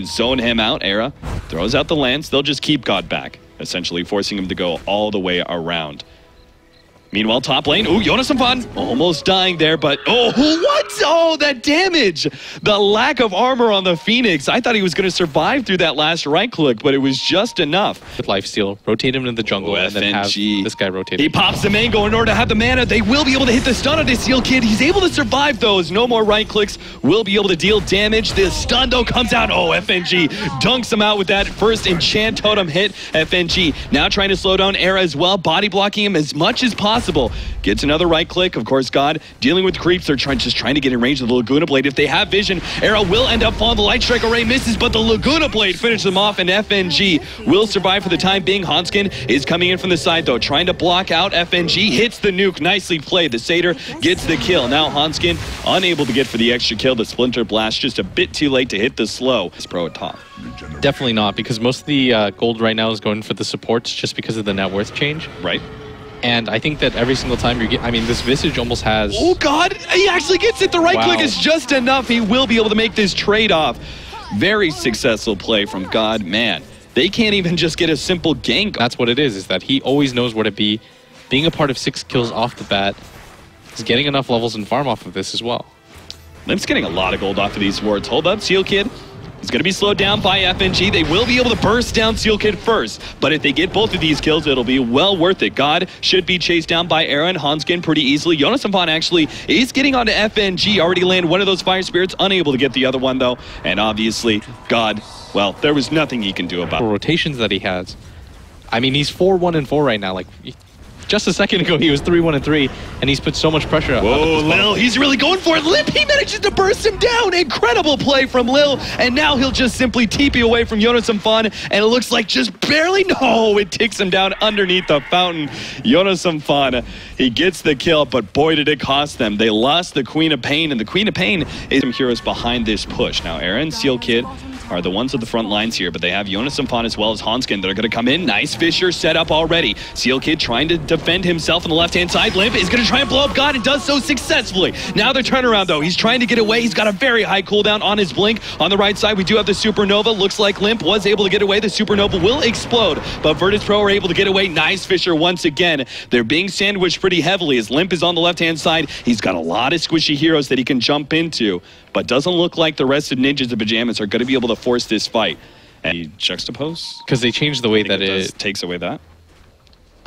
zone him out. Era throws out the lance. They'll just keep God back, essentially forcing him to go all the way around. Meanwhile, top lane, ooh, Jonas almost dying there, but oh, what? Oh, that damage! The lack of armor on the Phoenix. I thought he was going to survive through that last right click, but it was just enough. With lifesteal, rotate him into the jungle, and then have this guy rotate. He pops the mango in order to have the mana. They will be able to hit the stun on this Seal Kid. He's able to survive those. No more right clicks. Will be able to deal damage. The stun, though, comes out. Oh, FNG dunks him out with that first enchant totem hit. FNG now trying to slow down Era as well, body blocking him as much as possible. Gets another right click. Of course, God dealing with creeps. They're just trying to get in range of the Laguna Blade. If they have vision, Era will end up falling. The Light Strike Array misses, but the Laguna Blade finishes them off, and FNG will survive for the time being. Hanskin is coming in from the side, though, trying to block out. FNG hits the nuke. Nicely played. The Satyr gets the kill. Now Hanskin unable to get for the extra kill. The Splinter Blast just a bit too late to hit the slow. It's pro at top. Definitely not, because most of the gold right now is going for the supports just because of the net worth change. Right. And I think that every single time you get, I mean, this Visage almost has... Oh, God! He actually gets it! The right click is just enough. He will be able to make this trade-off. Very successful play from God. Man, they can't even just get a simple gank. That's what it is that he always knows where to be. Being a part of 6 kills off the bat, he's getting enough levels and farm off of this as well. Limp's getting a lot of gold off of these wards. Hold up, Seal Kid. He's going to be slowed down by FNG. They will be able to burst down Seal Kid first, but if they get both of these kills, it'll be well worth it. God should be chased down by Aaron Hanskin pretty easily. Jonas actually is getting onto FNG. Already landed one of those Fire Spirits, unable to get the other one, though. And obviously, God, well, there was nothing he can do about it. The rotations that he has. I mean, he's 4-1-4 right now. Like, just a second ago, he was 3-1-3, and he's put so much pressure on. Whoa, Lil, he's really going for it. Limp, he manages to burst him down. Incredible play from Lil, and now he'll just simply TP away from Jonas and it looks like just barely, no, it takes him down underneath the fountain. Jonas he gets the kill, but boy, did it cost them. They lost the Queen of Pain, and the Queen of Pain is some heroes behind this push. Now, Aaron, Seal Kid are the ones at the front lines here, but they have Jonas as well as Hanskin that are going to come in. Nice Fisher set up already. Seal Kid trying to defend himself on the left-hand side. Limp is going to try and blow up God and does so successfully. Now their turnaround, though. He's trying to get away. He's got a very high cooldown on his blink. On the right side, we do have the Supernova. Looks like Limp was able to get away. The Supernova will explode, but Virtus Pro are able to get away. Nice Fisher once again. They're being sandwiched pretty heavily as Limp is on the left-hand side. He's got a lot of squishy heroes that he can jump into, but doesn't look like the rest of Ninjas and Pajamas are going to be able to force this fight. And he juxtapose? Because they changed the way that it takes away that.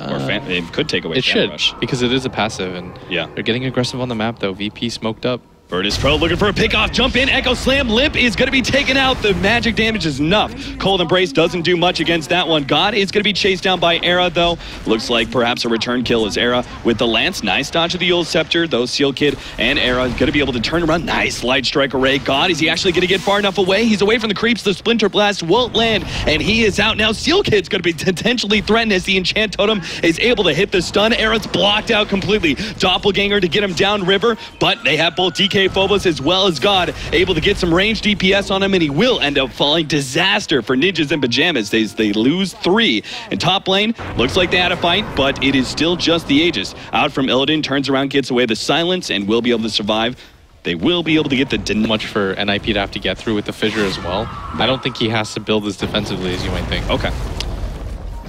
Or it could take away it should, rush. Because it is a passive, and yeah, they're getting aggressive on the map, though. VP smoked up. Virtus Pro looking for a pick-off, jump in, Echo Slam, Limp is going to be taken out. The magic damage is enough. Cold Embrace doesn't do much against that one. God is going to be chased down by Era, though. Looks like perhaps a return kill is Era with the Lance. Nice dodge of the Yule Scepter, though Seal Kid and Era going to be able to turn around. Nice Light Strike Array. God, is he actually going to get far enough away? He's away from the creeps. The Splinter Blast won't land, and he is out. Now Seal Kid's going to be potentially threatened as the Enchant Totem is able to hit the stun. Era's blocked out completely. Doppelganger to get him down river, but they have both DK Phobos as well as God able to get some range DPS on him, and he will end up falling. Disaster for Ninjas and Pajamas. They lose 3. And top lane, looks like they had a fight, but it is still just the Aegis. Out from Illidan, turns around, gets away the silence, and will be able to survive. They will be able to get the much for NiP to have to get through with the fissure as well. I don't think he has to build as defensively as you might think. Okay.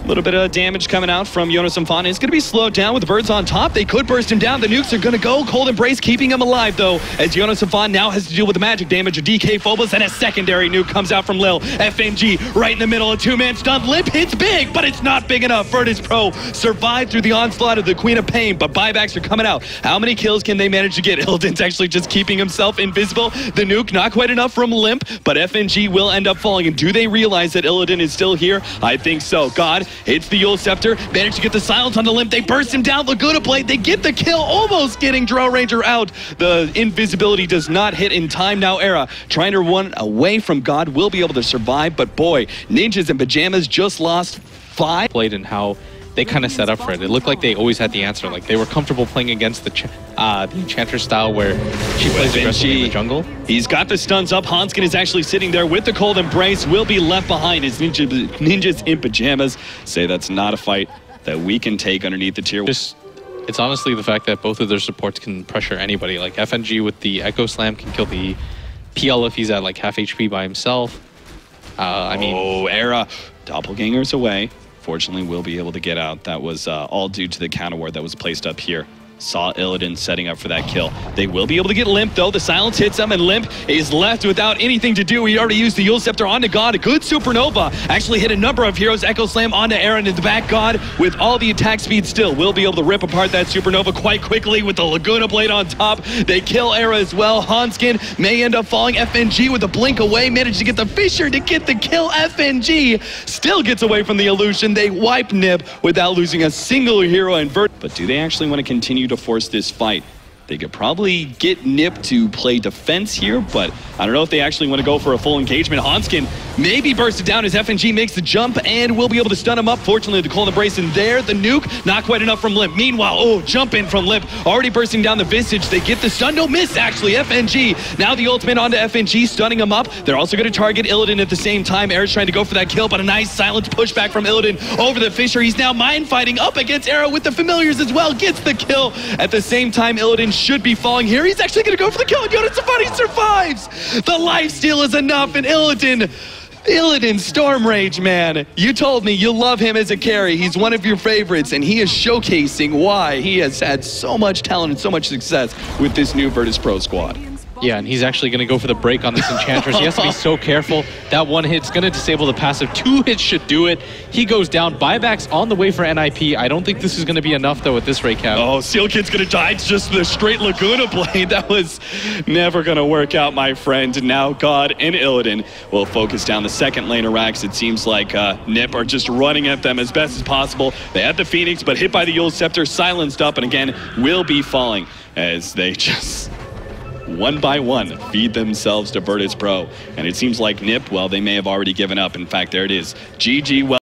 A little bit of damage coming out from Jonas Infante. It's going to be slowed down with the birds on top. They could burst him down. The nukes are going to go. Cold Embrace keeping him alive, though, as Jonas Infante now has to deal with the magic damage of DK Phobos, and a secondary nuke comes out from Lil. FNG right in the middle. A 2-man stun. Limp hits big, but it's not big enough. Virtus Pro survived through the onslaught of the Queen of Pain, but buybacks are coming out. How many kills can they manage to get? Illidan's actually just keeping himself invisible. The nuke, not quite enough from Limp, but FNG will end up falling. And do they realize that Illidan is still here? I think so. God hits the Yule Scepter, managed to get the silence on the Limp. They burst him down. Laguna Blade, they get the kill, almost getting Drow Ranger out. The invisibility does not hit in time. Now Era trying to run away from God, will be able to survive, but boy, Ninjas and Pajamas just lost 5. Played and how they kind of set up for it. It looked like they always had the answer. Like they were comfortable playing against the Enchantress style where she plays aggressively in the jungle. He's got the stuns up. Hanskin is actually sitting there with the Cold Embrace, will be left behind as Ninjas in Pajamas say that's not a fight that we can take underneath the tier. It's honestly the fact that both of their supports can pressure anybody. Like FNG with the Echo Slam can kill the PL if he's at like half HP by himself. I mean... Oh, Era. Doppelganger's away. Fortunately, we'll be able to get out. That was all due to the counter ward that was placed up here. Saw Illidan setting up for that kill. They will be able to get Limp, though. The silence hits him, and Limp is left without anything to do. He already used the Eul Scepter onto God. A good Supernova. Actually hit a number of heroes. Echo Slam onto Aaron in the back. God, with all the attack speed still, will be able to rip apart that Supernova quite quickly with the Laguna Blade on top. They kill Era as well. Hanskin may end up falling. FNG with a blink away. Managed to get the Fissure to get the kill. FNG still gets away from the illusion. They wipe NiP without losing a single hero and Vert. But do they actually want to continue to force this fight? They could probably get NiP to play defense here, but I don't know if they actually want to go for a full engagement. Hanskin maybe bursted down as FNG makes the jump and will be able to stun him up. Fortunately, the Cold Embrace in there. The nuke, not quite enough from Limp. Meanwhile, oh, jump in from Limp. Already bursting down the Visage. They get the stun. No miss, actually. FNG. Now the ultimate onto FNG, stunning him up. They're also going to target Illidan at the same time. Era's trying to go for that kill, but a nice silence pushback from Illidan over the Fissure. He's now mind fighting up against Era with the Familiars as well. Gets the kill. At the same time, Illidan should be falling here. He's actually going to go for the kill, and Jonas Safari survives! The lifesteal is enough, and Illidan Storm Rage, man. You told me you love him as a carry. He's one of your favorites, and he is showcasing why he has had so much talent and so much success with this new Virtus Pro squad. Yeah, and he's actually going to go for the break on this Enchantress. He has to be so careful. That one hit's going to disable the passive. 2 hits should do it. He goes down. Buyback's on the way for NiP. I don't think this is going to be enough, though, with this rate cap. Oh, Seal Kid's going to die. It's just the straight Laguna Blade. That was never going to work out, my friend. Now God and Illidan will focus down the second lane of Rax. It seems like NiP are just running at them as best as possible. They had the Phoenix, but hit by the Eul Scepter, silenced up, and again, will be falling as they just... one by one, feed themselves to Virtus Pro. And it seems like NiP, well, they may have already given up. In fact, there it is. GG. Well.